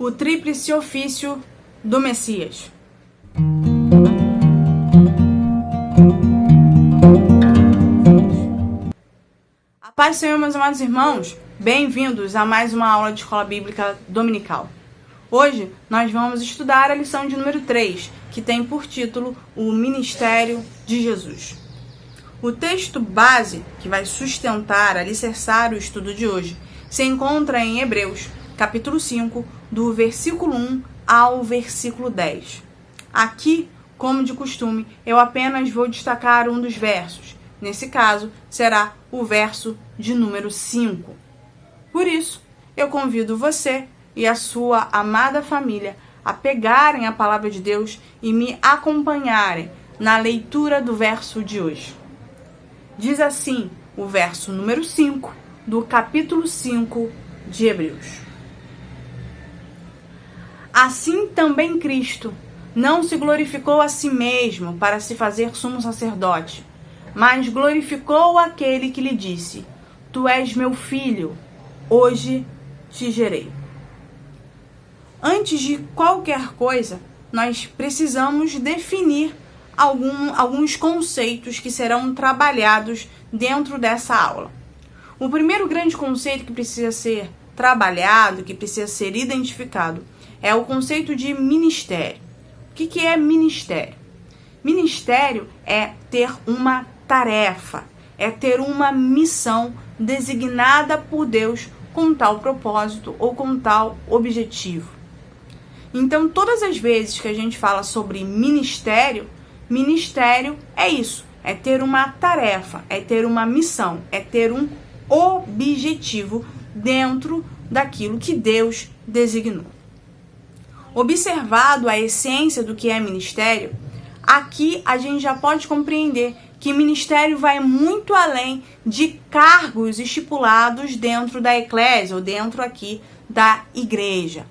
o tríplice ofício do Messias. A paz do Senhor, meus amados irmãos, bem-vindos a mais uma aula de Escola Bíblica Dominical. Hoje nós vamos estudar a lição de número 3, que tem por título o Ministério de Jesus. O texto base que vai sustentar, alicerçar o estudo de hoje, se encontra em Hebreus, capítulo 5, do versículo 1 ao versículo 10. Aqui, como de costume, eu apenas vou destacar um dos versos. Nesse caso, será o verso de número 5. Por isso, eu convido você e a sua amada família a pegarem a palavra de Deus e me acompanharem na leitura do verso de hoje. Diz assim o verso número 5 do capítulo 5 de Hebreus. Assim também Cristo não se glorificou a si mesmo para se fazer sumo sacerdote, mas glorificou aquele que lhe disse: Tu és meu filho, hoje te gerei. Antes de qualquer coisa, nós precisamos definir alguns conceitos que serão trabalhados dentro dessa aula. O primeiro grande conceito que precisa ser trabalhado, que precisa ser identificado, é o conceito de ministério. O que é ministério? Ministério é ter uma tarefa, é ter uma missão designada por Deus com tal propósito ou com tal objetivo. Então, todas as vezes que a gente fala sobre ministério, ministério é isso, é ter uma tarefa, é ter uma missão, é ter um objetivo dentro daquilo que Deus designou. Observado a essência do que é ministério, aqui a gente já pode compreender que ministério vai muito além de cargos estipulados dentro da eclésia ou dentro aqui da igreja.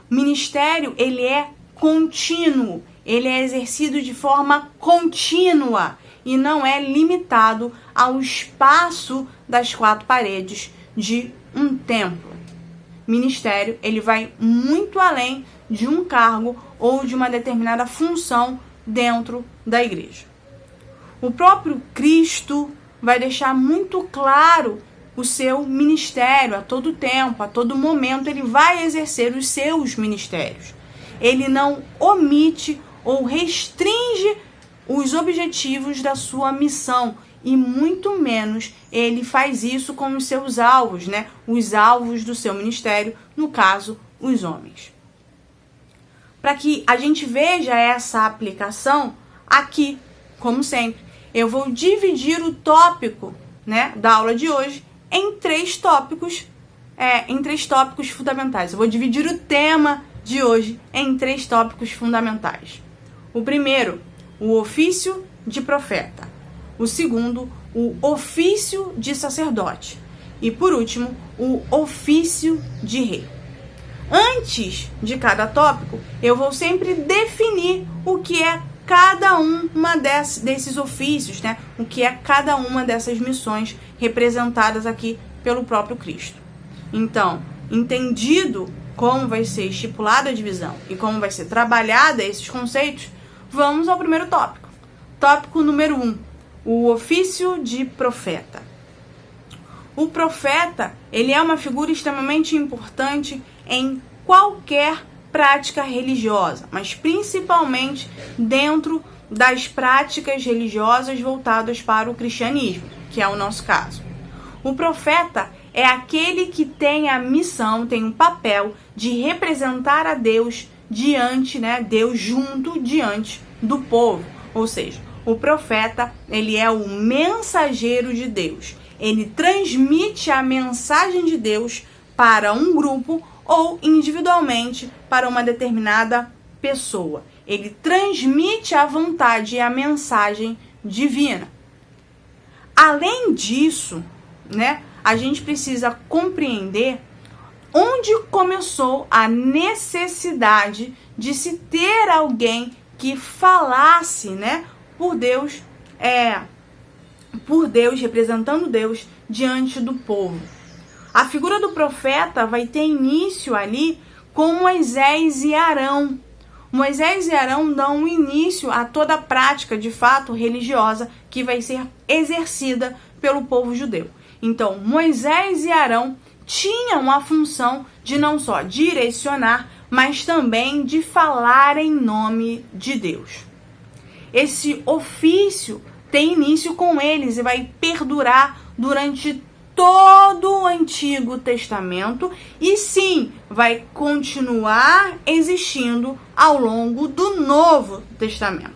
O ministério, ele é contínuo, ele é exercido de forma contínua e não é limitado ao espaço das quatro paredes de um templo. Ministério, ele vai muito além de um cargo ou de uma determinada função dentro da igreja. O próprio Cristo vai deixar muito claro o seu ministério a todo tempo, a todo momento ele vai exercer os seus ministérios. Ele não omite ou restringe os objetivos da sua missão e muito menos ele faz isso com os seus alvos, né? Os alvos do seu ministério, no caso, os homens. Para que a gente veja essa aplicação, aqui, como sempre, eu vou dividir o tópico, né, da aula de hoje em três tópicos fundamentais. Eu vou dividir o tema de hoje em três tópicos fundamentais. O primeiro, o ofício de profeta. O segundo, o ofício de sacerdote. E por último, o ofício de rei. Antes de cada tópico, eu vou sempre definir o que é cada uma desses ofícios, né? O que é cada uma dessas missões representadas aqui pelo próprio Cristo. Então, entendido como vai ser estipulada a divisão e como vai ser trabalhada esses conceitos, vamos ao primeiro tópico. Tópico número 1, o ofício de profeta. O profeta, ele é uma figura extremamente importante em qualquer prática religiosa, mas principalmente dentro das práticas religiosas voltadas para o cristianismo, que é o nosso caso. O profeta é aquele que tem a missão, tem um papel de representar a Deus diante, né, Deus junto diante do povo. Ou seja, o profeta, ele é o mensageiro de Deus. Ele transmite a mensagem de Deus para um grupo ou individualmente para uma determinada pessoa. Ele transmite a vontade e a mensagem divina. Além disso, né, a gente precisa compreender onde começou a necessidade de se ter alguém que falasse, né, por Deus, representando Deus diante do povo. A figura do profeta vai ter início ali com Moisés e Arão. Moisés e Arão dão início a toda a prática, de fato, religiosa que vai ser exercida pelo povo judeu. Então, Moisés e Arão tinham a função de não só direcionar, mas também de falar em nome de Deus. Esse ofício tem início com eles e vai perdurar durante todo o Antigo Testamento e sim, vai continuar existindo ao longo do Novo Testamento.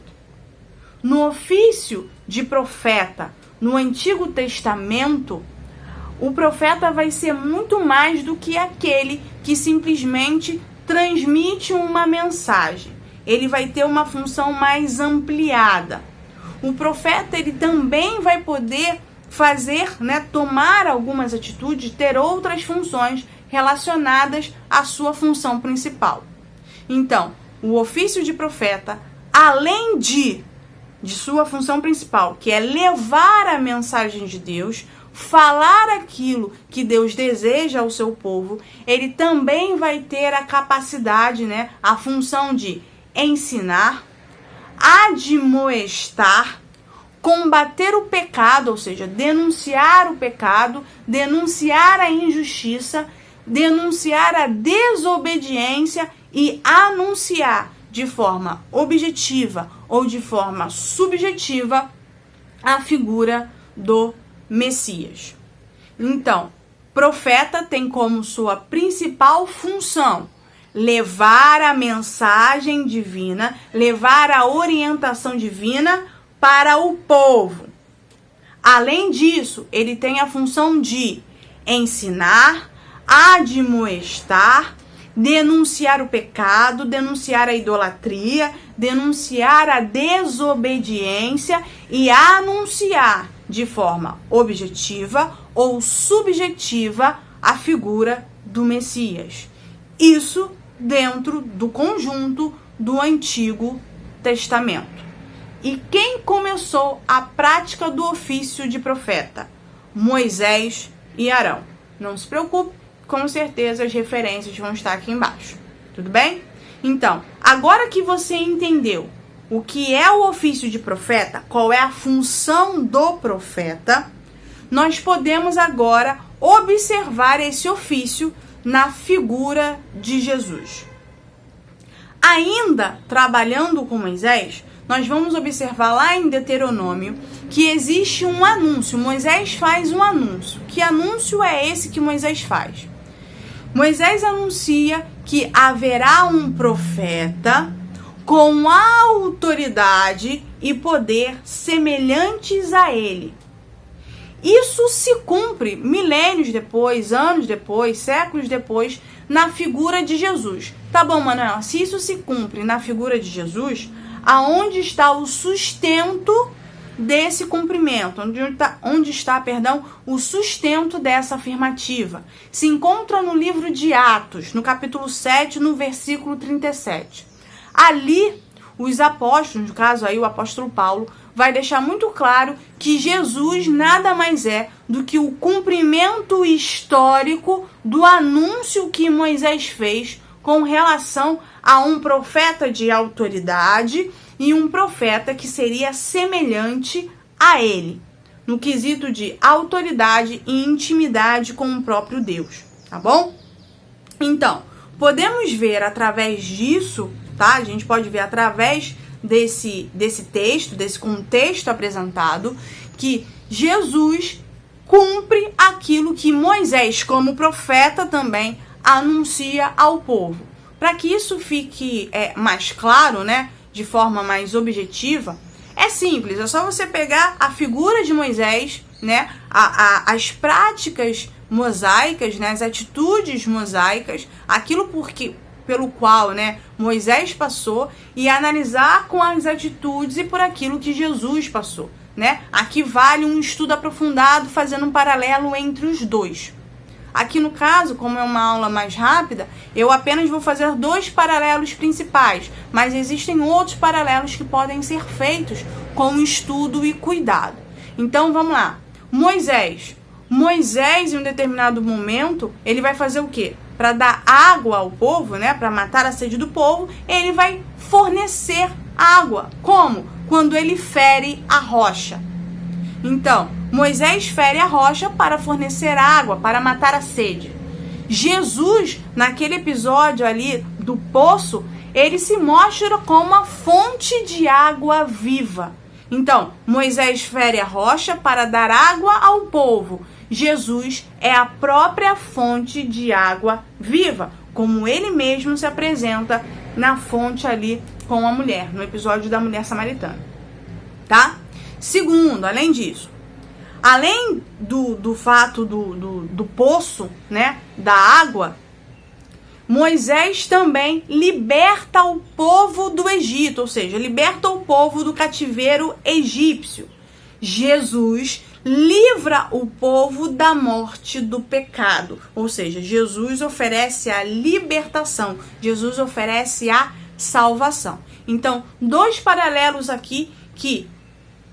No ofício de profeta, no Antigo Testamento, o profeta vai ser muito mais do que aquele que simplesmente transmite uma mensagem. Ele vai ter uma função mais ampliada. O profeta, ele também vai poder fazer, tomar algumas atitudes, ter outras funções relacionadas à sua função principal. Então, o ofício de profeta, além de sua função principal, que é levar a mensagem de Deus, falar aquilo que Deus deseja ao seu povo, ele também vai ter a capacidade, a função de ensinar, admoestar, combater o pecado, ou seja, denunciar o pecado, denunciar a injustiça, denunciar a desobediência e anunciar de forma objetiva ou de forma subjetiva a figura do Messias. Então, profeta tem como sua principal função levar a mensagem divina, levar a orientação divina para o povo. Além disso, ele tem a função de ensinar, admoestar, denunciar o pecado, denunciar a idolatria, denunciar a desobediência e anunciar de forma objetiva ou subjetiva a figura do Messias. Isso dentro do conjunto do Antigo Testamento. E quem começou a prática do ofício de profeta? Moisés e Arão. Não se preocupe, com certeza as referências vão estar aqui embaixo. Tudo bem? Então, agora que você entendeu o que é o ofício de profeta, qual é a função do profeta, nós podemos agora observar esse ofício na figura de Jesus. Ainda trabalhando com Moisés, nós vamos observar lá em Deuteronômio que existe um anúncio. Moisés faz um anúncio. Que anúncio é esse que Moisés faz? Moisés anuncia que haverá um profeta com autoridade e poder semelhantes a ele. Isso se cumpre milênios depois, anos depois, séculos depois, na figura de Jesus. Tá bom, Manuel? Se isso se cumpre na figura de Jesus, aonde está o sustento desse cumprimento? Onde está, o sustento dessa afirmativa? Se encontra no livro de Atos, no capítulo 7, no versículo 37. Ali, os apóstolos, no caso aí o apóstolo Paulo, vai deixar muito claro que Jesus nada mais é do que o cumprimento histórico do anúncio que Moisés fez com relação a um profeta de autoridade e um profeta que seria semelhante a ele, no quesito de autoridade e intimidade com o próprio Deus, tá bom? Então, podemos ver através disso, tá? A gente pode ver através desse texto, desse contexto apresentado, que Jesus cumpre aquilo que Moisés, como profeta também, anuncia ao povo. Para que isso fique mais claro, de forma mais objetiva, é simples, é só você pegar a figura de Moisés, as práticas mosaicas, as atitudes mosaicas, aquilo pelo qual Moisés passou, e analisar com as atitudes e por aquilo que Jesus passou. Aqui vale um estudo aprofundado, fazendo um paralelo entre os dois. Aqui no caso, como é uma aula mais rápida, eu apenas vou fazer 2 paralelos principais, mas existem outros paralelos que podem ser feitos com estudo e cuidado. Então vamos lá. Moisés, Moisés, em um determinado momento, ele vai fazer o quê? Para dar água ao povo, né? Para matar a sede do povo, ele vai fornecer água. Como? Quando ele fere a rocha. Então, Moisés fere a rocha para fornecer água, para matar a sede. Jesus, naquele episódio ali do poço, ele se mostra como a fonte de água viva. Então, Moisés fere a rocha para dar água ao povo. Jesus é a própria fonte de água viva, como ele mesmo se apresenta na fonte ali com a mulher, no episódio da mulher samaritana, tá? Segundo, além disso, além do fato do poço, né, da água, Moisés também liberta o povo do Egito, ou seja, liberta o povo do cativeiro egípcio. Jesus livra o povo da morte do pecado, ou seja, Jesus oferece a libertação, Jesus oferece a salvação. Então, dois paralelos aqui que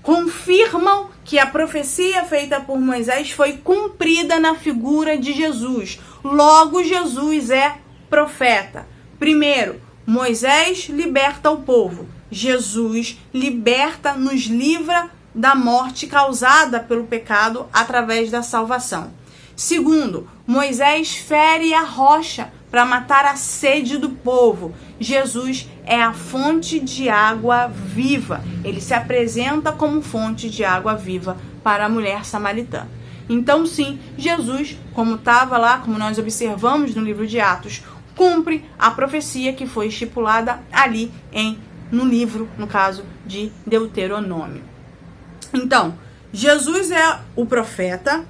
confirmam que a profecia feita por Moisés foi cumprida na figura de Jesus. Logo, Jesus é profeta. Primeiro, Moisés liberta o povo. Jesus liberta, nos livra da morte causada pelo pecado através da salvação. Segundo, Moisés fere a rocha para matar a sede do povo. Jesus é a fonte de água viva. Ele se apresenta como fonte de água viva para a mulher samaritana. Então, sim, Jesus, como estava lá, como nós observamos no livro de Atos, cumpre a profecia que foi estipulada ali no livro, no caso de Deuteronômio. Então, Jesus é o profeta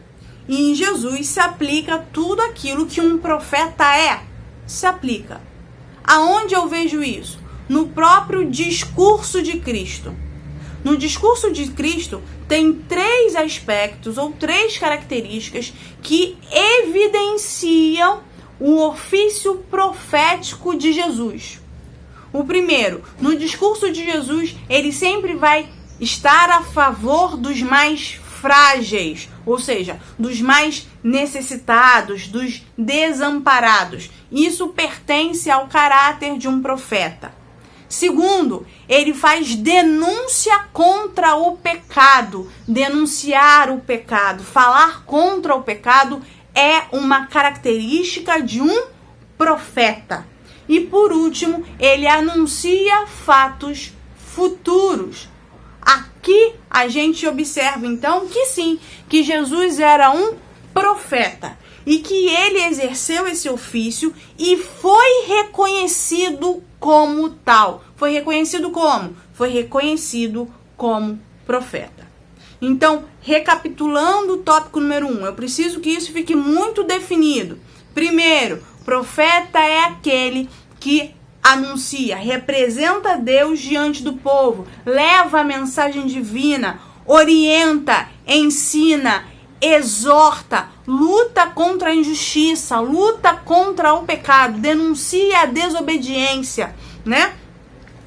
e em Jesus se aplica tudo aquilo que um profeta é. Se aplica. Aonde eu vejo isso? No próprio discurso de Cristo. No discurso de Cristo tem 3 aspectos ou 3 características que evidenciam o ofício profético de Jesus. O primeiro, no discurso de Jesus, ele sempre vai estar a favor dos mais frágeis, ou seja, dos mais necessitados, dos desamparados. Isso pertence ao caráter de um profeta. Segundo, ele faz denúncia contra o pecado. Denunciar o pecado, falar contra o pecado é uma característica de um profeta. E por último, ele anuncia fatos futuros. Aqui a gente observa então que sim, que Jesus era um profeta e que ele exerceu esse ofício e foi reconhecido como tal. Foi reconhecido como? Foi reconhecido como profeta. Então, recapitulando o tópico número 1, eu preciso que isso fique muito definido. Primeiro, profeta é aquele que anuncia, representa Deus diante do povo, leva a mensagem divina, orienta, ensina, exorta, luta contra a injustiça, luta contra o pecado, denuncia a desobediência, né?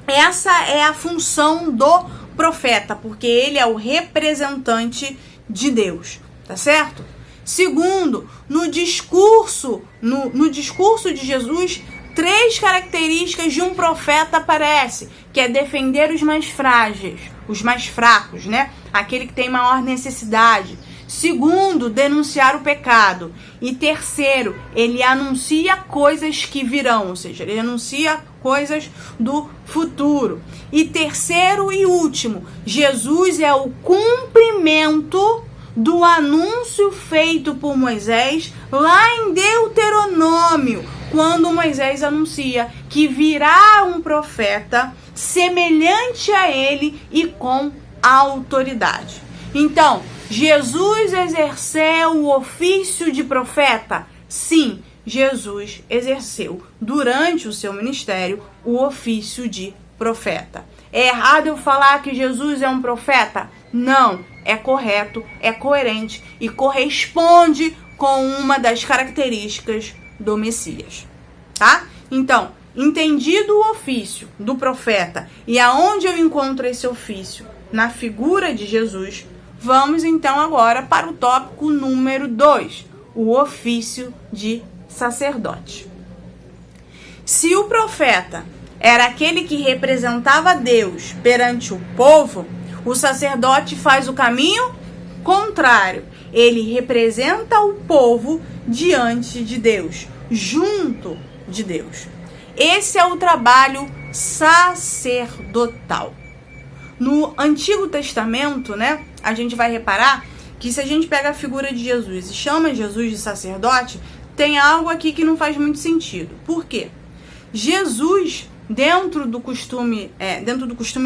Essa é a função do profeta, porque ele é o representante de Deus, tá certo? Segundo, no discurso de Jesus, 3 características de um profeta aparecem, que é defender os mais frágeis, os mais fracos, né? Aquele que tem maior necessidade. Segundo, denunciar o pecado. E terceiro, ele anuncia coisas que virão, ou seja, ele anuncia coisas do futuro. E terceiro e último, Jesus é o cumprimento do anúncio feito por Moisés lá em Deuteronômio, quando Moisés anuncia que virá um profeta semelhante a ele e com autoridade. Então, Jesus exerceu o ofício de profeta? Sim, Jesus exerceu durante o seu ministério o ofício de profeta. É errado eu falar que Jesus é um profeta? Não, é correto, é coerente e corresponde com uma das características do Messias, tá? Então, entendido o ofício do profeta e aonde eu encontro esse ofício? Na figura de Jesus, Vamos então agora para o tópico número 2, o ofício de sacerdote. Se o profeta era aquele que representava Deus perante o povo, o sacerdote faz o caminho contrário. Ele representa o povo diante de Deus, junto de Deus. Esse é o trabalho sacerdotal. No Antigo Testamento, né, a gente vai reparar que se a gente pega a figura de Jesus e chama Jesus de sacerdote, tem algo aqui que não faz muito sentido. Por quê? Jesus, dentro do costume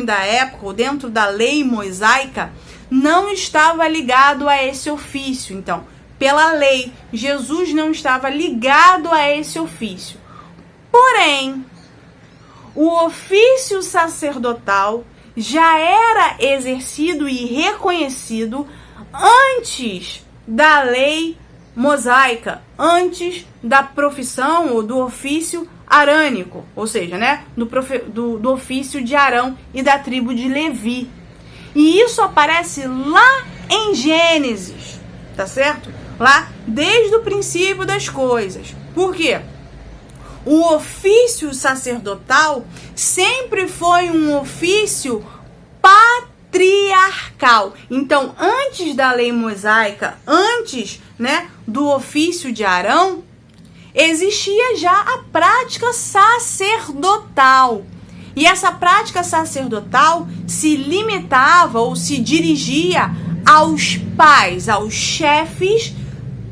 da época, ou dentro da lei mosaica, não estava ligado a esse ofício. Então, pela lei, Jesus não estava ligado a esse ofício. Porém, o ofício sacerdotal já era exercido e reconhecido antes da lei mosaica, antes da profissão ou do ofício arânico, ou seja, né, do ofício de Arão e da tribo de Levi. E isso aparece lá em Gênesis, tá certo? Lá desde o princípio das coisas. Por quê? O ofício sacerdotal sempre foi um ofício patriarcal. Então, antes da lei mosaica, antes, né, do ofício de Arão, existia já a prática sacerdotal. E essa prática sacerdotal se limitava ou se dirigia aos pais, aos chefes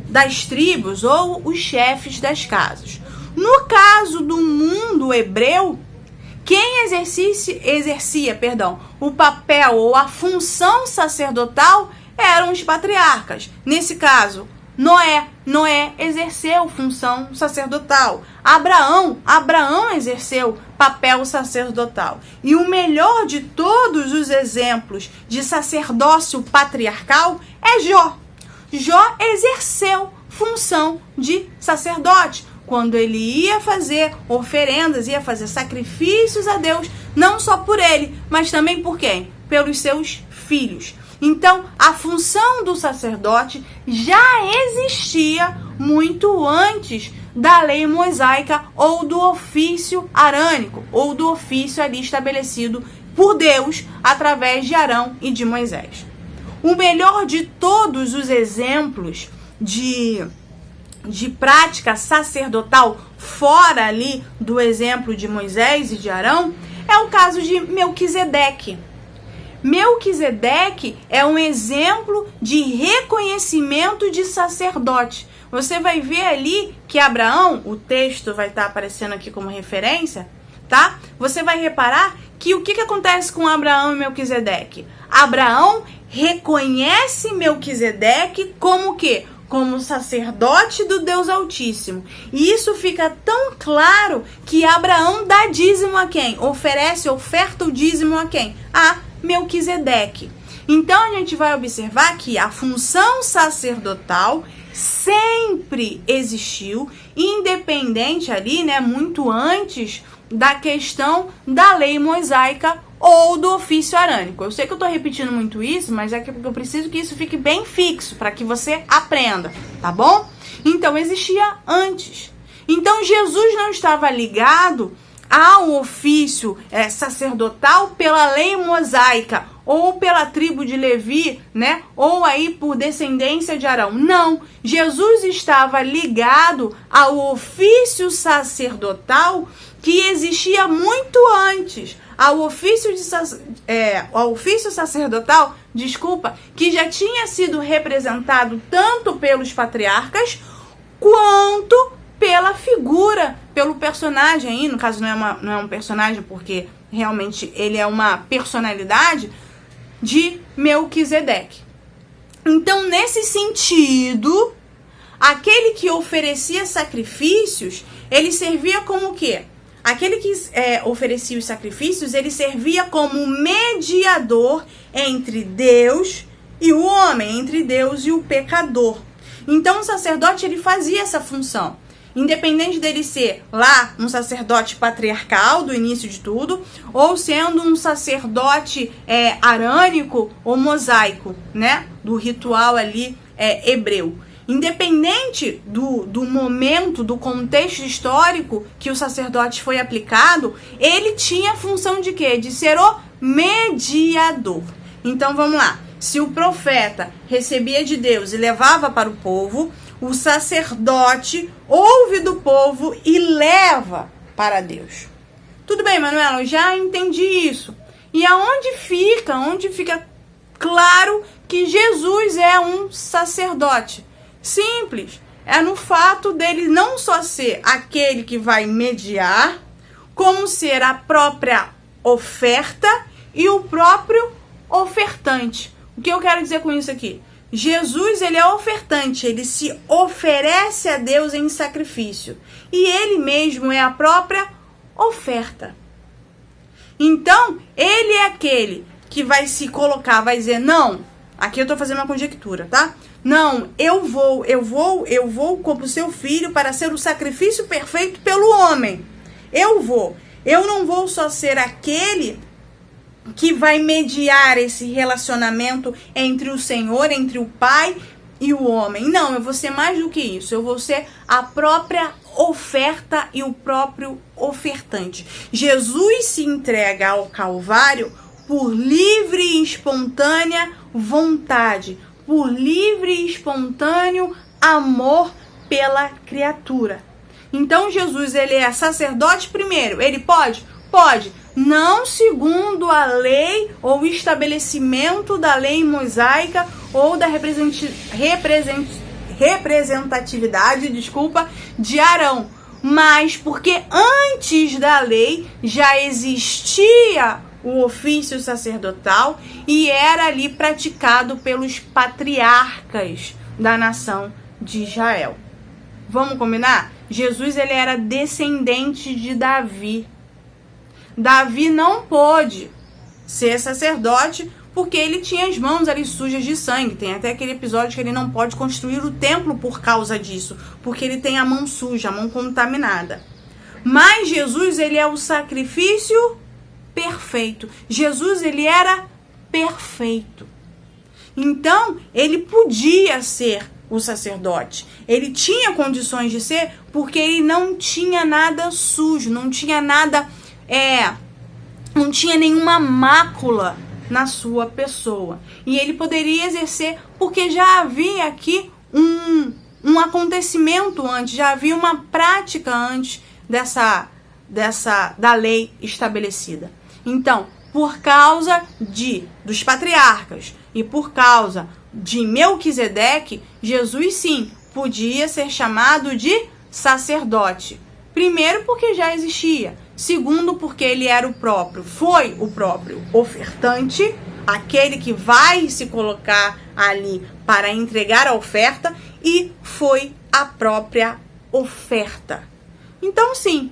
das tribos ou os chefes das casas. No caso do mundo hebreu, quem exercia o papel ou a função sacerdotal eram os patriarcas. Nesse caso, Noé exerceu função sacerdotal. Abraão exerceu papel sacerdotal. E o melhor de todos os exemplos de sacerdócio patriarcal é Jó. Jó exerceu função de sacerdote. Quando ele ia fazer oferendas, ia fazer sacrifícios a Deus, não só por ele, mas também por quem? Pelos seus filhos. Então, a função do sacerdote já existia muito antes da lei mosaica ou do ofício arânico, ou do ofício ali estabelecido por Deus através de Arão e de Moisés. O melhor de todos os exemplos de prática sacerdotal fora ali do exemplo de Moisés e de Arão é o caso de Melquisedeque. Melquisedeque é um exemplo de reconhecimento de sacerdote. Você vai ver ali que Abraão, o texto vai estar aparecendo aqui como referência, tá? Você vai reparar que o que acontece com Abraão e Melquisedeque? Abraão reconhece Melquisedeque como o quê? Como sacerdote do Deus Altíssimo. E isso fica tão claro que Abraão dá dízimo a quem? Oferta o dízimo a quem? A Melquisedeque. Então a gente vai observar que a função sacerdotal sempre existiu, independente ali, né, muito antes da questão da lei mosaica ou do ofício arânico. Eu sei que eu tô repetindo muito isso, mas é que eu preciso que isso fique bem fixo para que você aprenda, tá bom? Então existia antes. Então Jesus não estava ligado ao ofício sacerdotal pela lei mosaica ou pela tribo de Levi, né? Ou aí por descendência de Arão. Não, Jesus estava ligado ao ofício sacerdotal que existia muito antes, ao ofício sacerdotal, que já tinha sido representado tanto pelos patriarcas quanto pela figura, pelo personagem aí, no caso não é um personagem porque realmente ele é uma personalidade, de Melquisedeque. Então, nesse sentido, aquele que oferecia sacrifícios, ele servia como o quê? Aquele que oferecia os sacrifícios, ele servia como mediador entre Deus e o homem, entre Deus e o pecador. Então, o sacerdote, ele fazia essa função. Independente dele ser lá um sacerdote patriarcal do início de tudo, ou sendo um sacerdote arânico ou mosaico, né? Do ritual ali hebreu. Independente do momento, do contexto histórico que o sacerdote foi aplicado, ele tinha a função de quê? De ser o mediador. Então vamos lá. Se o profeta recebia de Deus e levava para o povo, o sacerdote ouve do povo e leva para Deus. Tudo bem, Manuela, eu já entendi isso. E onde fica claro que Jesus é um sacerdote? Simples. É no fato dele não só ser aquele que vai mediar, como ser a própria oferta e o próprio ofertante. O que eu quero dizer com isso aqui? Jesus, ele é ofertante, ele se oferece a Deus em sacrifício. E ele mesmo é a própria oferta. Então, ele é aquele que vai se colocar, vai dizer, não, aqui eu tô fazendo uma conjectura, tá? Não, eu vou como seu filho para ser o sacrifício perfeito pelo homem. Eu não vou só ser aquele que vai mediar esse relacionamento entre o Senhor, entre o Pai e o homem. Não, eu vou ser mais do que isso. Eu vou ser a própria oferta e o próprio ofertante. Jesus se entrega ao Calvário por livre e espontânea vontade, por livre e espontâneo amor pela criatura. Então Jesus, ele é sacerdote primeiro. Ele pode? Pode. Não segundo a lei ou estabelecimento da lei mosaica ou da representatividade, de Arão, mas porque antes da lei já existia o ofício sacerdotal e era ali praticado pelos patriarcas da nação de Israel. Vamos combinar? Jesus, ele era descendente de Davi. Davi não pôde ser sacerdote porque ele tinha as mãos ali sujas de sangue. Tem até aquele episódio que ele não pode construir o templo por causa disso, porque ele tem a mão suja, a mão contaminada. Mas Jesus, ele é o sacrifício perfeito. Jesus, ele era perfeito. Então, ele podia ser o sacerdote. Ele tinha condições de ser porque ele não tinha nada sujo, não tinha nada... não tinha nenhuma mácula na sua pessoa. E ele poderia exercer porque já havia aqui um acontecimento antes, já havia uma prática antes da lei estabelecida. Então, por causa dos patriarcas e por causa de Melquisedeque, Jesus sim podia ser chamado de sacerdote. Primeiro, porque já existia. Segundo, porque ele era foi o próprio ofertante, aquele que vai se colocar ali para entregar a oferta, e foi a própria oferta. Então, sim,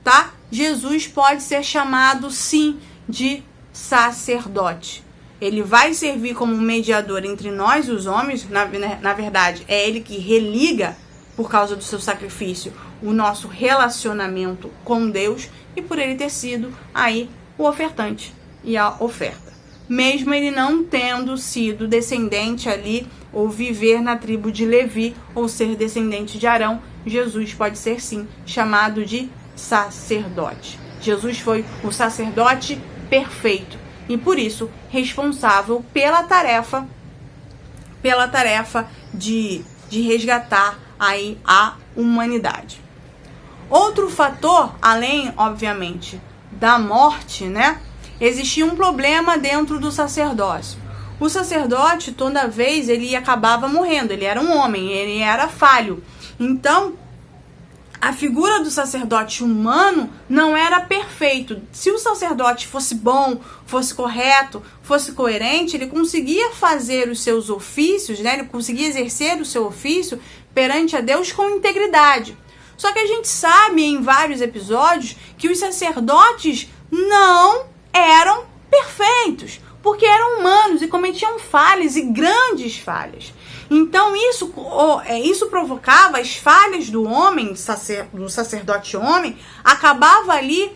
tá? Jesus pode ser chamado, sim, de sacerdote. Ele vai servir como mediador entre nós, os homens. Na verdade, é ele que religa, por causa do seu sacrifício, o nosso relacionamento com Deus, e por ele ter sido aí o ofertante e a oferta. Mesmo ele não tendo sido descendente ali, ou viver na tribo de Levi, ou ser descendente de Arão, Jesus pode ser sim chamado de sacerdote. Jesus foi o sacerdote perfeito e por isso responsável pela tarefa de resgatar aí a humanidade. Outro fator, além, obviamente, da morte, né? Existia um problema dentro do sacerdócio. O sacerdote, toda vez, ele acabava morrendo. Ele era um homem, ele era falho. Então, a figura do sacerdote humano não era perfeito. Se o sacerdote fosse bom, fosse correto, fosse coerente, ele conseguia fazer os seus ofícios, né? Ele conseguia exercer o seu ofício perante a Deus com integridade. Só que a gente sabe em vários episódios que os sacerdotes não eram perfeitos, porque eram humanos e cometiam falhas e grandes falhas. Então isso provocava as falhas do homem, do sacerdote homem, acabava ali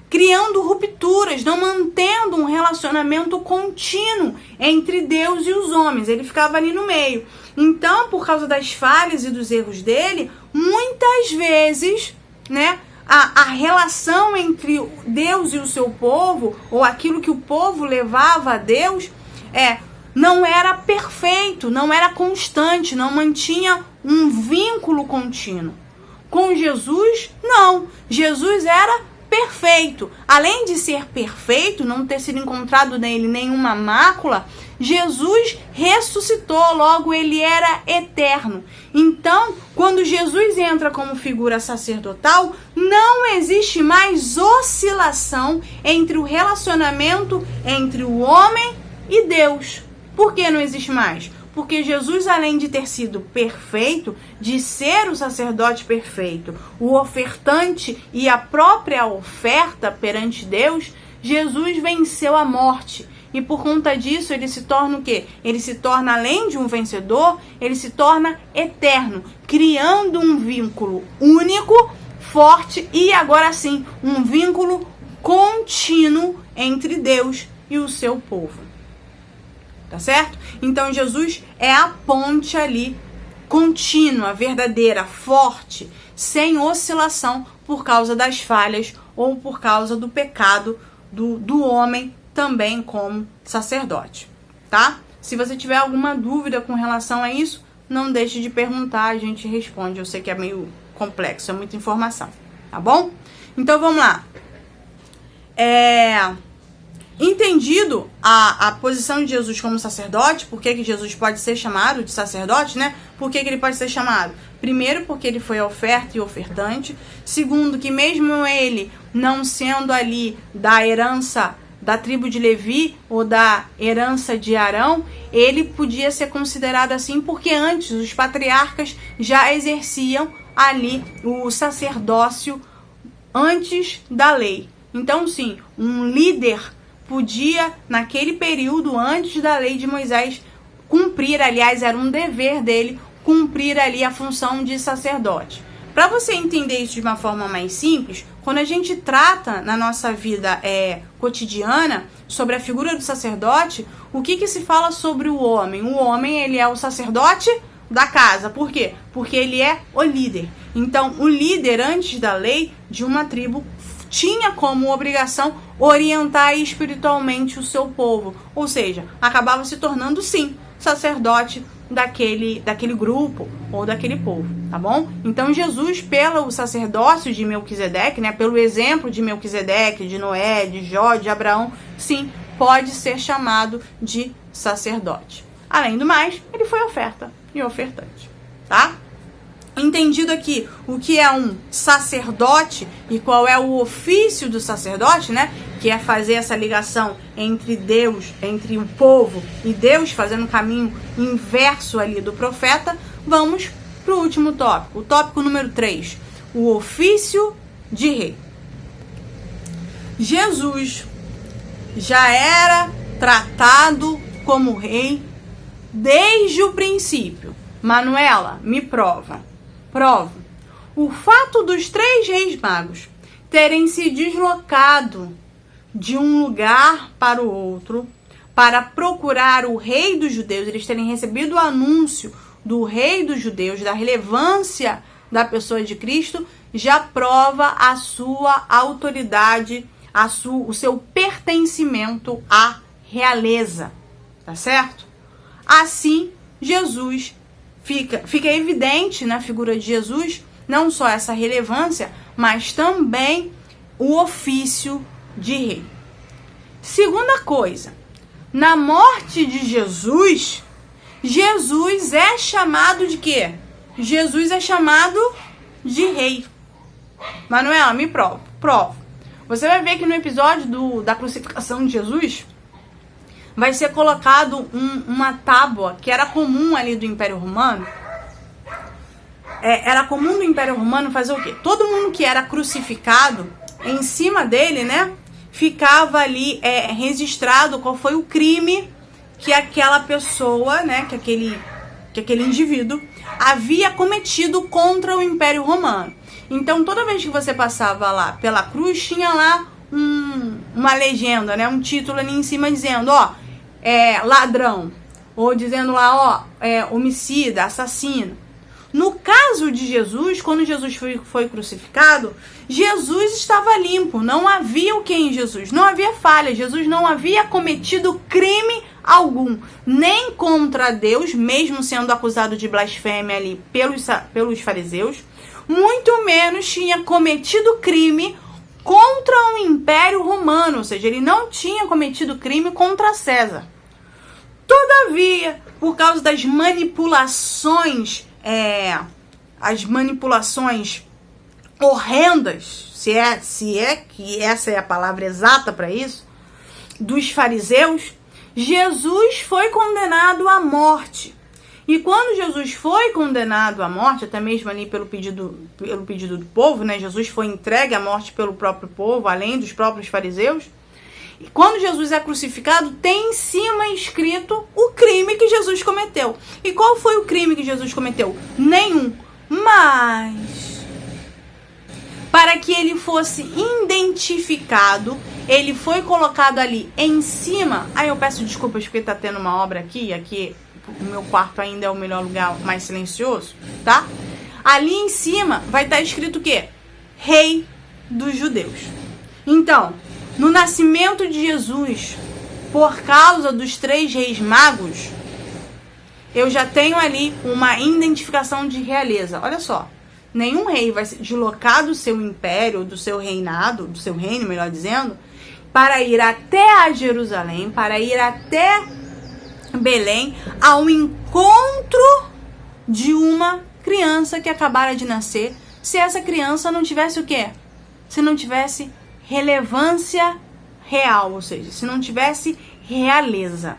criando rupturas, não mantendo um relacionamento contínuo entre Deus e os homens. Ele ficava ali no meio. Então, por causa das falhas e dos erros dele, muitas vezes, né, a relação entre Deus e o seu povo, ou aquilo que o povo levava a Deus, não era perfeito, não era constante, não mantinha um vínculo contínuo. Com Jesus, não. Jesus era perfeito. Além de ser perfeito, não ter sido encontrado nele nenhuma mácula, Jesus ressuscitou, logo ele era eterno. Então, quando Jesus entra como figura sacerdotal, não existe mais oscilação entre o relacionamento entre o homem e Deus. Por que não existe mais? Porque Jesus, além de ter sido perfeito, de ser o sacerdote perfeito, o ofertante e a própria oferta perante Deus, Jesus venceu a morte. E por conta disso, ele se torna o quê? Ele se torna, além de um vencedor, ele se torna eterno, criando um vínculo único, forte e, agora sim, um vínculo contínuo entre Deus e o seu povo. Tá certo? Então, Jesus é a ponte ali, contínua, verdadeira, forte, sem oscilação por causa das falhas ou por causa do pecado do homem também como sacerdote, tá? Se você tiver alguma dúvida com relação a isso, não deixe de perguntar, a gente responde. Eu sei que é meio complexo, é muita informação, tá bom? Então, vamos lá. Entendido a posição de Jesus como sacerdote, por que Jesus pode ser chamado de sacerdote, né? Por que ele pode ser chamado? Primeiro, porque ele foi oferta e ofertante. Segundo, que mesmo ele não sendo ali da herança da tribo de Levi ou da herança de Arão, ele podia ser considerado assim porque antes os patriarcas já exerciam ali o sacerdócio antes da lei. Então, sim, um líder podia, naquele período antes da lei de Moisés, cumprir, aliás, era um dever dele, cumprir ali a função de sacerdote. Para você entender isso de uma forma mais simples, quando a gente trata na nossa vida cotidiana sobre a figura do sacerdote, o que se fala sobre o homem? O homem, ele é o sacerdote da casa. Por quê? Porque ele é o líder. Então, o líder, antes da lei de uma tribo, tinha como obrigação orientar espiritualmente o seu povo. Ou seja, acabava se tornando, sim, sacerdote daquele grupo ou daquele povo, tá bom? Então Jesus, pelo sacerdócio de Melquisedeque, né, pelo exemplo de Melquisedeque, de Noé, de Jó, de Abraão, sim, pode ser chamado de sacerdote. Além do mais, ele foi oferta e ofertante, tá? Entendido aqui o que é um sacerdote e qual é o ofício do sacerdote, né? Que é fazer essa ligação entre Deus, entre o povo e Deus, fazendo o caminho inverso ali do profeta. Vamos para o último tópico, o tópico número 3, o ofício de rei. Jesus já era tratado como rei desde o princípio. Manuela, me prova. O fato dos 3 reis magos terem se deslocado de um lugar para o outro para procurar o rei dos judeus, eles terem recebido o anúncio do rei dos judeus, da relevância da pessoa de Cristo, já prova a sua autoridade, o seu pertencimento à realeza, tá certo? Assim, Jesus fica evidente na figura de Jesus, não só essa relevância, mas também o ofício de rei. Segunda coisa, na morte de Jesus, Jesus é chamado de quê? Jesus é chamado de rei. Manuela, me prova. Você vai ver que no episódio da crucificação de Jesus, vai ser colocado uma tábua que era comum ali do Império Romano. Era comum do Império Romano fazer o quê? Todo mundo que era crucificado, em cima dele, né, ficava ali registrado qual foi o crime que aquela pessoa, né, que aquele que aquele indivíduo havia cometido contra o Império Romano. Então, toda vez que você passava lá pela cruz, tinha lá uma legenda, né? Um título ali em cima dizendo, ó, ladrão. Ou dizendo lá, ó, homicida, assassino. No caso de Jesus, quando Jesus foi crucificado, Jesus estava limpo. Não havia o que em Jesus? Não havia falha. Jesus não havia cometido crime algum. Nem contra Deus, mesmo sendo acusado de blasfêmia ali pelos fariseus. Muito menos tinha cometido crime contra o Império Romano. Ou seja, ele não tinha cometido crime contra César. Todavia, por causa das manipulações, as manipulações horrendas, se é que essa é a palavra exata para isso, dos fariseus, Jesus foi condenado à morte. E quando Jesus foi condenado à morte, até mesmo ali pelo pedido do povo, né? Jesus foi entregue à morte pelo próprio povo, além dos próprios fariseus. E quando Jesus é crucificado, tem em cima escrito o crime que Jesus cometeu. E qual foi o crime que Jesus cometeu? Nenhum. Mas, para que ele fosse identificado, ele foi colocado ali em cima. Aí eu peço desculpas porque tá tendo uma obra aqui o meu quarto ainda é o melhor lugar, mais silencioso, tá? Ali em cima vai estar escrito o quê? Rei dos Judeus. Então, no nascimento de Jesus, por causa dos 3 reis magos, eu já tenho ali uma identificação de realeza. Olha só, nenhum rei vai se deslocar do seu império, do seu reinado, do seu reino, melhor dizendo, para ir até a Jerusalém, para ir até Belém, ao encontro de uma criança que acabara de nascer, se essa criança não tivesse o quê? Se não tivesse relevância real, ou seja, se não tivesse realeza.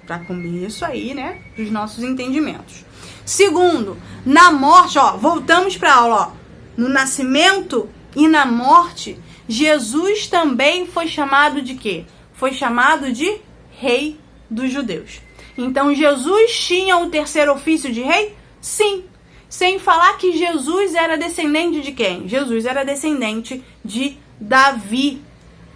Para comer isso aí, né, dos nossos entendimentos. Segundo, na morte, ó, voltamos para a aula, ó, no nascimento e na morte, Jesus também foi chamado de quê? Foi chamado de Rei dos Judeus. Então, Jesus tinha o 3º ofício de rei? Sim. Sem falar que Jesus era descendente de quem? Jesus era descendente de Davi,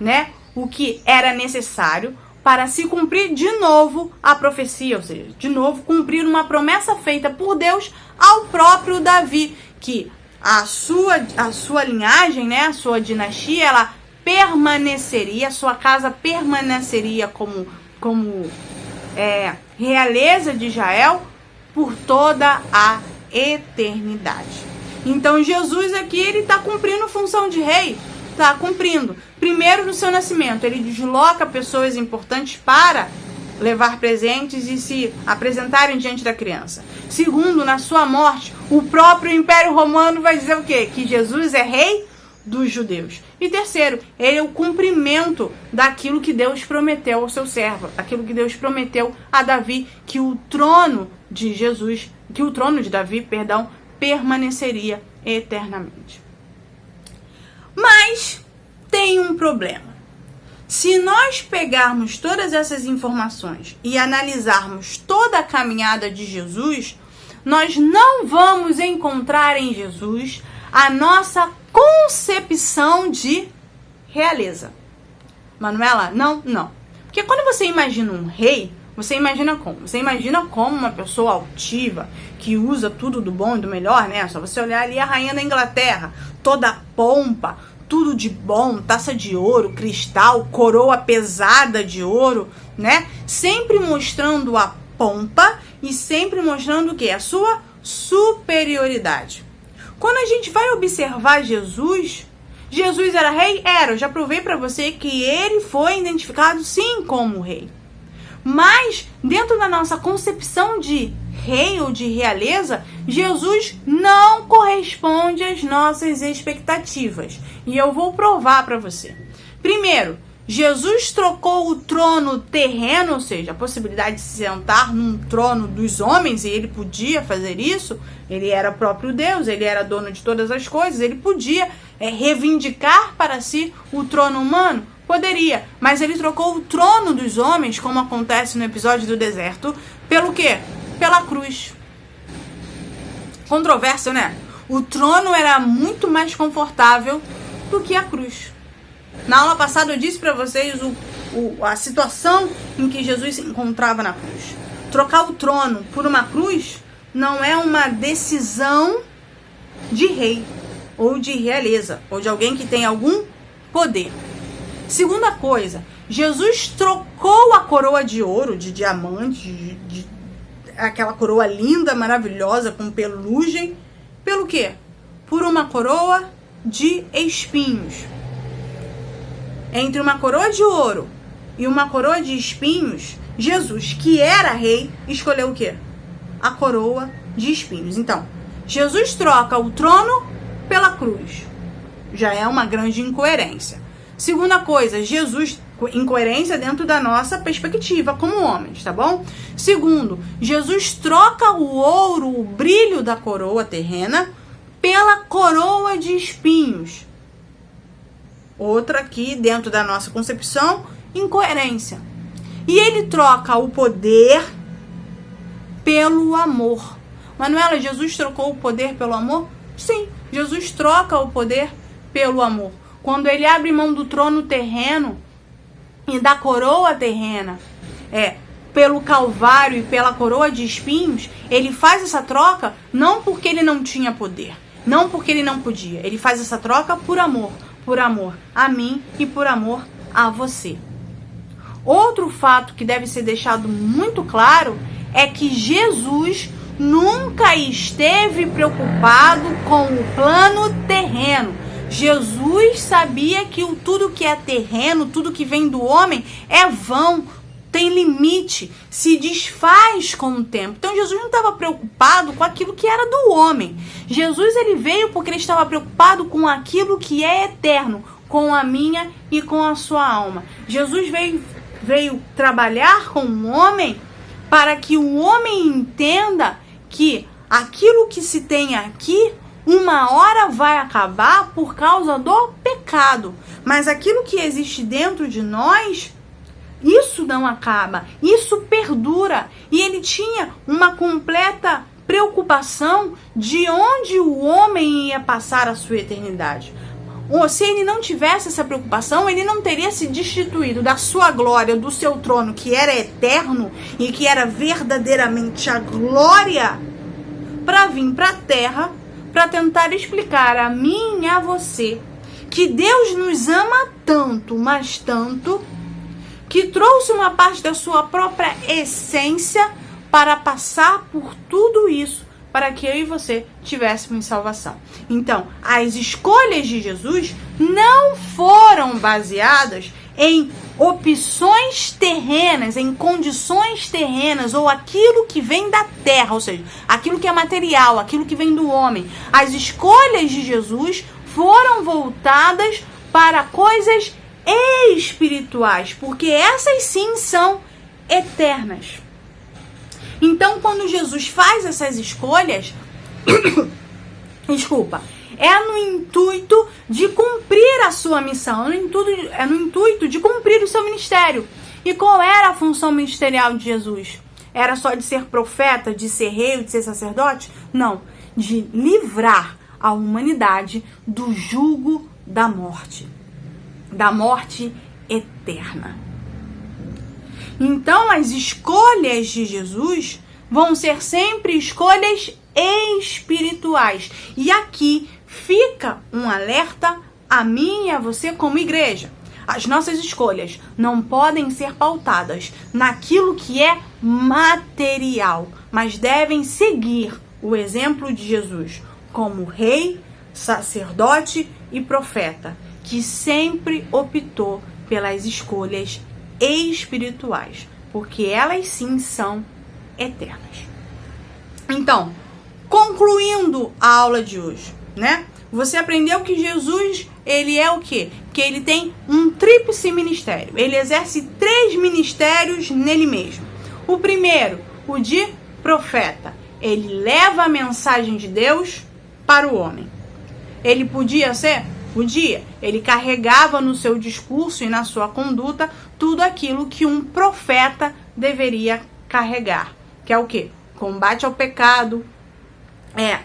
né? O que era necessário para se cumprir de novo a profecia, ou seja, de novo cumprir uma promessa feita por Deus ao próprio Davi, que a sua linhagem, né, a sua dinastia, ela permaneceria, a sua casa permaneceria como realeza de Israel por toda a eternidade. Então Jesus aqui, ele está cumprindo função de rei, está cumprindo. Primeiro, no seu nascimento, ele desloca pessoas importantes para levar presentes e se apresentarem diante da criança. Segundo, na sua morte, o próprio Império Romano vai dizer o quê? Que Jesus é rei dos judeus. E terceiro, ele é o cumprimento daquilo que Deus prometeu ao seu servo, aquilo que Deus prometeu a Davi, que o trono de Davi, permaneceria eternamente. Mas tem um problema. Se nós pegarmos todas essas informações e analisarmos toda a caminhada de Jesus, nós não vamos encontrar em Jesus a nossa concepção de realeza. Manuela, não. Porque quando você imagina um rei, você imagina como? Você imagina como uma pessoa altiva, que usa tudo do bom e do melhor, né? Só você olhar ali a rainha da Inglaterra, toda pompa, tudo de bom, taça de ouro, cristal, coroa pesada de ouro, né? Sempre mostrando a pompa e sempre mostrando o quê? A sua superioridade. Quando a gente vai observar Jesus era rei? Era. Eu já provei para você que ele foi identificado sim como rei. Mas dentro da nossa concepção de rei ou de realeza, Jesus não corresponde às nossas expectativas. E eu vou provar para você. Primeiro, Jesus trocou o trono terreno, ou seja, a possibilidade de se sentar num trono dos homens, e ele podia fazer isso. Ele era próprio Deus, ele era dono de todas as coisas, ele podia reivindicar para si o trono humano. Poderia, mas ele trocou o trono dos homens, como acontece no episódio do deserto, pelo quê? Pela cruz. Controvérsia, né? O trono era muito mais confortável do que a cruz. Na aula passada eu disse para vocês a situação em que Jesus se encontrava na cruz. Trocar o trono por uma cruz não é uma decisão de rei, ou de realeza, ou de alguém que tem algum poder. Segunda coisa, Jesus trocou a coroa de ouro, de diamante, aquela coroa linda, maravilhosa, com pelugem, pelo quê? Por uma coroa de espinhos. Entre uma coroa de ouro e uma coroa de espinhos, Jesus, que era rei, escolheu o quê? A coroa de espinhos. Então, Jesus troca o trono pela cruz. Já é uma grande incoerência. Segunda coisa, Jesus, incoerência dentro da nossa perspectiva como homens, tá bom? Segundo, Jesus troca o ouro, o brilho da coroa terrena, pela coroa de espinhos. Outra aqui, dentro da nossa concepção, incoerência. E ele troca o poder pelo amor. Manuela, Jesus trocou o poder pelo amor? Sim, Jesus troca o poder pelo amor. Quando ele abre mão do trono terreno e da coroa terrena, pelo Calvário e pela coroa de espinhos, ele faz essa troca não porque ele não tinha poder, não porque ele não podia. Ele faz essa troca por amor a mim e por amor a você. Outro fato que deve ser deixado muito claro é que Jesus nunca esteve preocupado com o plano terreno. Jesus sabia que tudo que é terreno, tudo que vem do homem é vão, tem limite, se desfaz com o tempo. Então Jesus não estava preocupado com aquilo que era do homem. Jesus ele veio porque ele estava preocupado com aquilo que é eterno, com a minha e com a sua alma. Jesus veio trabalhar com o homem para que o homem entenda que aquilo que se tem aqui, uma hora vai acabar por causa do pecado. Mas aquilo que existe dentro de nós, isso não acaba, isso perdura. E ele tinha uma completa preocupação de onde o homem ia passar a sua eternidade. Ou se ele não tivesse essa preocupação, ele não teria se destituído da sua glória, do seu trono, que era eterno e que era verdadeiramente a glória, para vir para a terra, para tentar explicar a mim e a você que Deus nos ama tanto, mas tanto, que trouxe uma parte da sua própria essência para passar por tudo isso, para que eu e você tivéssemos salvação. Então, as escolhas de Jesus não foram baseadas em opções terrenas, em condições terrenas, ou aquilo que vem da terra, ou seja, aquilo que é material, aquilo que vem do homem. As escolhas de Jesus foram voltadas para coisas espirituais, porque essas sim são eternas. Então, quando Jesus faz essas escolhas, é no intuito de cumprir a sua missão, é no intuito de cumprir o seu ministério. E qual era a função ministerial de Jesus? Era só de ser profeta, de ser rei, de ser sacerdote? Não, de livrar a humanidade do jugo da morte eterna. Então, as escolhas de Jesus vão ser sempre escolhas espirituais. E aqui fica um alerta a mim e a você como igreja. As nossas escolhas não podem ser pautadas naquilo que é material, mas devem seguir o exemplo de Jesus como rei, sacerdote e profeta, que sempre optou pelas escolhas espirituais, porque elas sim são eternas. Então, concluindo a aula de hoje, né? Você aprendeu que Jesus, ele é o quê? Que ele tem um tríplice ministério. Ele exerce 3 ministérios nele mesmo. O primeiro, o de profeta. Ele leva a mensagem de Deus para o homem. Ele podia ser? Podia. Ele carregava no seu discurso e na sua conduta tudo aquilo que um profeta deveria carregar. Que é o quê? Combate ao pecado,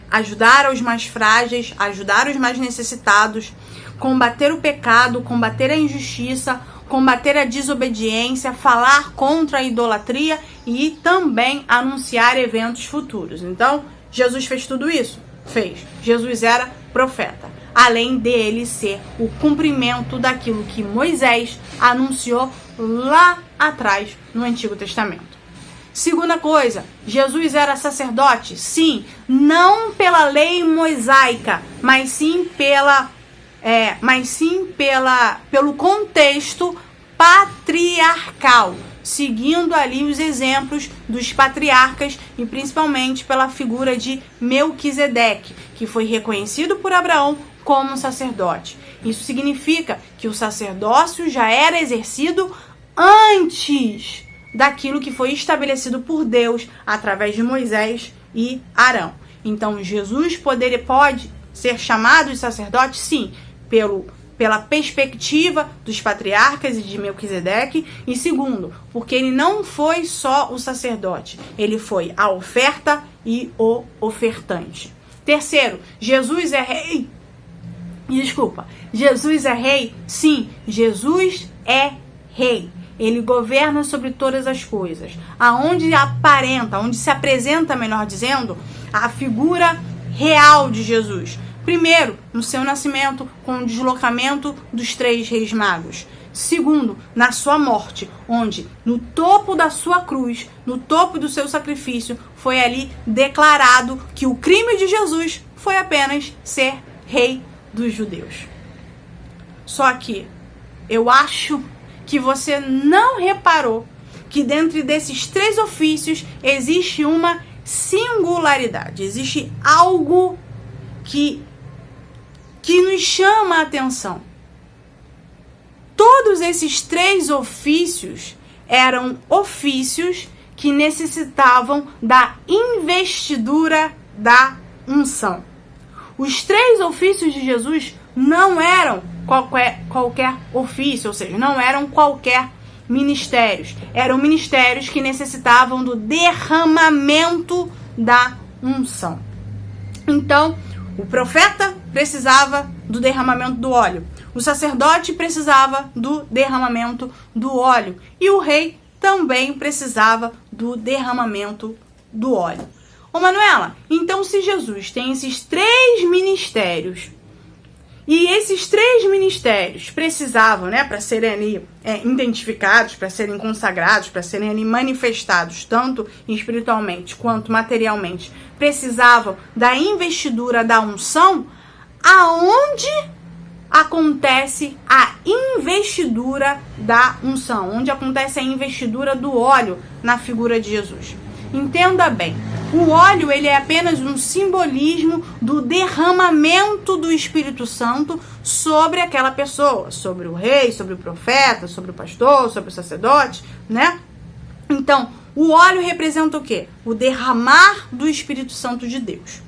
ajudar os mais frágeis, ajudar os mais necessitados, combater o pecado, combater a injustiça, combater a desobediência, falar contra a idolatria e também anunciar eventos futuros. Então, Jesus fez tudo isso? Fez. Jesus era profeta, além dele ser o cumprimento daquilo que Moisés anunciou lá atrás no Antigo Testamento. Segunda coisa, Jesus era sacerdote? Sim, não pela lei mosaica, mas sim pelo contexto patriarcal, seguindo ali os exemplos dos patriarcas e principalmente pela figura de Melquisedeque, que foi reconhecido por Abraão como sacerdote. Isso significa que o sacerdócio já era exercido antes daquilo que foi estabelecido por Deus através de Moisés e Arão. Então, Jesus pode ser chamado de sacerdote, sim, pela perspectiva dos patriarcas e de Melquisedeque, e segundo, porque ele não foi só o sacerdote, ele foi a oferta e o ofertante. Terceiro, Jesus é rei. Jesus é rei? Sim, Jesus é rei. Ele governa sobre todas as coisas. Onde se apresenta, melhor dizendo, a figura real de Jesus. Primeiro, no seu nascimento, com o deslocamento dos 3 reis magos. Segundo, na sua morte, onde no topo da sua cruz, no topo do seu sacrifício, foi ali declarado que o crime de Jesus foi apenas ser rei dos judeus. Só que eu acho que você não reparou que dentro desses 3 ofícios existe uma singularidade, existe algo que nos chama a atenção. Todos esses 3 ofícios eram ofícios que necessitavam da investidura da unção. Os 3 ofícios de Jesus não eram qualquer ofício, ou seja, não eram qualquer ministérios. Eram ministérios que necessitavam do derramamento da unção. Então, o profeta precisava do derramamento do óleo. O sacerdote precisava do derramamento do óleo. E o rei também precisava do derramamento do óleo. Ô Manuela, então se Jesus tem esses 3 ministérios, e esses 3 ministérios precisavam, para serem ali identificados, para serem consagrados, para serem ali manifestados, tanto espiritualmente quanto materialmente, precisavam da investidura da unção, aonde acontece a investidura da unção, onde acontece a investidura do óleo na figura de Jesus. Entenda bem, o óleo ele é apenas um simbolismo do derramamento do Espírito Santo sobre aquela pessoa, sobre o rei, sobre o profeta, sobre o pastor, sobre o sacerdote, Então, o óleo representa o quê? O derramar do Espírito Santo de Deus.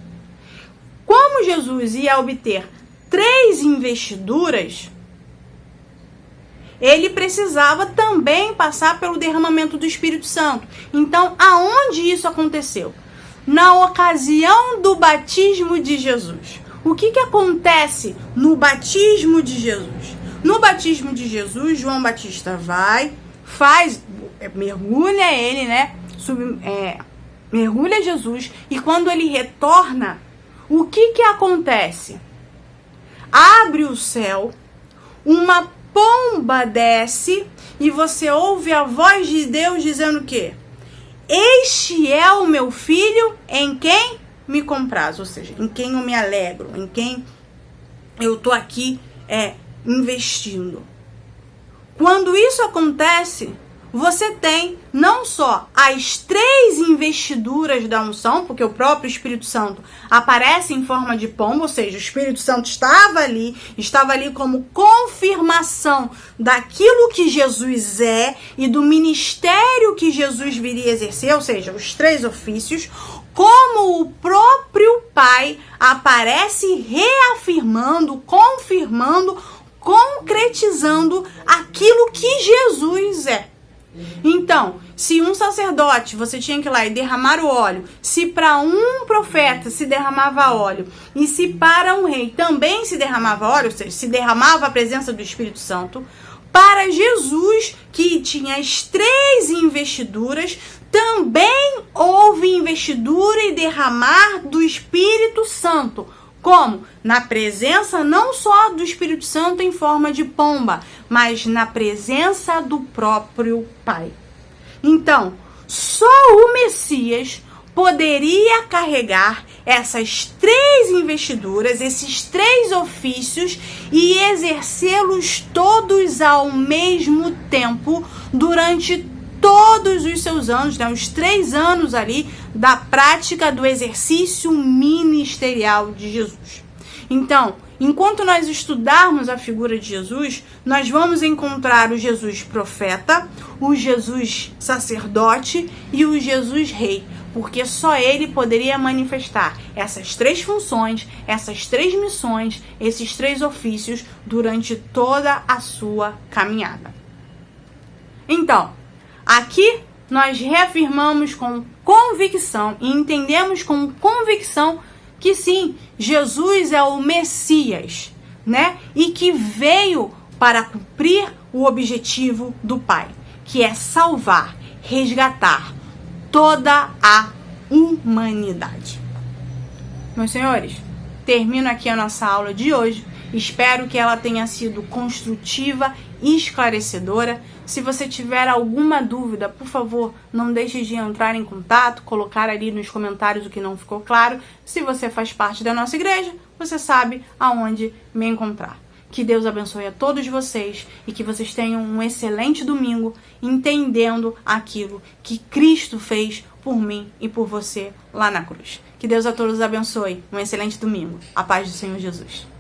Como Jesus ia obter 3 investiduras, ele precisava também passar pelo derramamento do Espírito Santo. Então, aonde isso aconteceu? Na ocasião do batismo de Jesus. O que acontece no batismo de Jesus? No batismo de Jesus, João Batista mergulha ele, mergulha Jesus, e quando ele retorna, o que acontece? Abre o céu, uma pomba desce e você ouve a voz de Deus dizendo o quê? Este é o meu filho em quem me compraz, ou seja, em quem eu me alegro, em quem eu tô aqui investindo. Quando isso acontece, você tem não só as 3 investiduras da unção, porque o próprio Espírito Santo aparece em forma de pomba, ou seja, o Espírito Santo estava ali como confirmação daquilo que Jesus é e do ministério que Jesus viria exercer, ou seja, os 3 ofícios, como o próprio Pai aparece reafirmando, confirmando, concretizando aquilo que Jesus é. Então, se um sacerdote você tinha que ir lá e derramar o óleo, se para um profeta se derramava óleo, e se para um rei também se derramava óleo, ou seja, se derramava a presença do Espírito Santo, para Jesus, que tinha as 3 investiduras, também houve investidura e derramar do Espírito Santo. Como? Na presença não só do Espírito Santo em forma de pomba, mas na presença do próprio Pai. Então, só o Messias poderia carregar essas 3 investiduras, esses 3 ofícios e exercê-los todos ao mesmo tempo durante todos os seus anos, né, os 3 anos ali da prática do exercício ministerial de Jesus. Então, enquanto nós estudarmos a figura de Jesus, nós vamos encontrar o Jesus profeta, o Jesus sacerdote e o Jesus rei, porque só ele poderia manifestar essas 3 funções, essas 3 missões, esses 3 ofícios durante toda a sua caminhada. Então, aqui nós reafirmamos com convicção e entendemos com convicção que sim, Jesus é o Messias, né? E que veio para cumprir o objetivo do Pai, que é salvar, resgatar toda a humanidade. Meus senhores, termino aqui a nossa aula de hoje. Espero que ela tenha sido construtiva e esclarecedora. Se você tiver alguma dúvida, por favor, não deixe de entrar em contato, colocar ali nos comentários o que não ficou claro. Se você faz parte da nossa igreja, você sabe aonde me encontrar. Que Deus abençoe a todos vocês e que vocês tenham um excelente domingo entendendo aquilo que Cristo fez por mim e por você lá na cruz. Que Deus a todos abençoe. Um excelente domingo. A paz do Senhor Jesus.